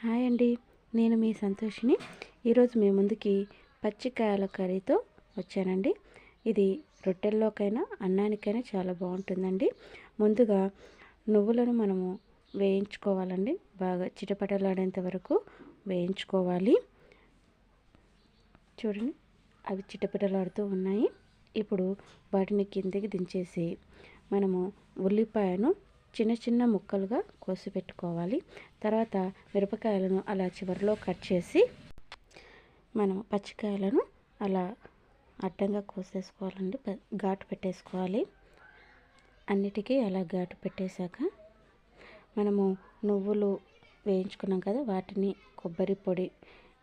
Hi అండి, నేను మీ సంతోషిని. ఈరోజు మీ ముందుకి పచ్చికాయల కర్రీతో వచ్చానండి. ఇది రొట్టెల్లోకైనా అన్నానికైనా చాలా బాగుంటుందండి. ముందుగా నువ్వులను మనము వేయించుకోవాలండి. బాగా చిటపటలాడేంత వరకు వేయించుకోవాలి. చూడండి, అవి చిటపటలాడుతూ ఉన్నాయి. ఇప్పుడు వాటిని కిందికి దించేసి మనము ఉల్లిపాయను చిన్న చిన్న ముక్కలుగా కోసి పెట్టుకోవాలి. తర్వాత మిరపకాయలను అలా చివరిలో కట్ చేసి మనం పచ్చికాయలను అలా అడ్డంగా కోసేసుకోవాలండి. ఘాటు పెట్టేసుకోవాలి. అన్నిటికీ అలా ఘాటు పెట్టేశాక మనము నువ్వులు వేయించుకున్నాం కదా, వాటిని కొబ్బరి పొడి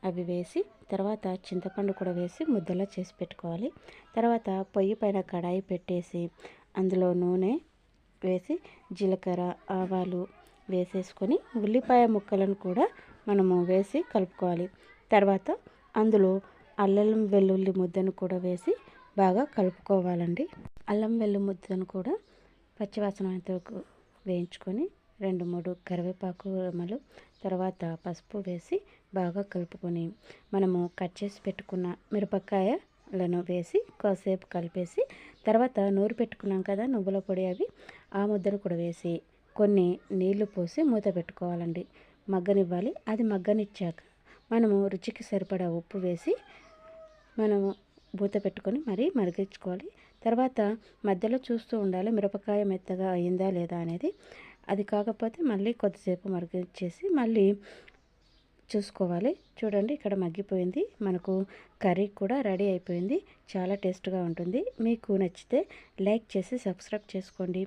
అవి వేసి తర్వాత చింతపండు కూడా వేసి ముద్దలా చేసి పెట్టుకోవాలి. తర్వాత పొయ్యి పైన కడాయి పెట్టేసి అందులో నూనె వేసి జీలకర్ర ఆవాలు వేసేసుకొని ఉల్లిపాయ ముక్కలను కూడా మనము వేసి కలుపుకోవాలి. తర్వాత అందులో అల్లం వెల్లుల్లి ముద్దను కూడా వేసి బాగా కలుపుకోవాలండి. అల్లం వెల్లుల్లి ముద్దను కూడా పచ్చివాసన అంతవరకు వేయించుకొని 2-3 కరివేపాకు రెమ్మలు తర్వాత పసుపు వేసి బాగా కలుపుకొని మనము కట్ చేసి పెట్టుకున్న మిరపకాయలను వేసి కాసేపు కలిపేసి తర్వాత నూరు పెట్టుకున్నాం కదా నువ్వుల పొడి, అవి ఆ ముద్దను కూడా వేసి కొన్ని నీళ్లు పోసి మూత పెట్టుకోవాలండి. మగ్గనివ్వాలి. అది మగ్గనిచ్చాక మనము రుచికి సరిపడా ఉప్పు వేసి మనము మూత పెట్టుకొని మరీ మరిగించుకోవాలి. తర్వాత మధ్యలో చూస్తూ ఉండాలి మిరపకాయ మెత్తగా అయిందా లేదా అనేది. అది కాకపోతే మళ్ళీ కొద్దిసేపు మరిగించేసి మళ్ళీ చూసుకోవాలి. చూడండి, ఇక్కడ మగ్గిపోయింది. మనకు కర్రీ కూడా రెడీ అయిపోయింది. చాలా టేస్ట్గా ఉంటుంది. మీకు నచ్చితే లైక్ చేసి సబ్స్క్రైబ్ చేసుకోండి.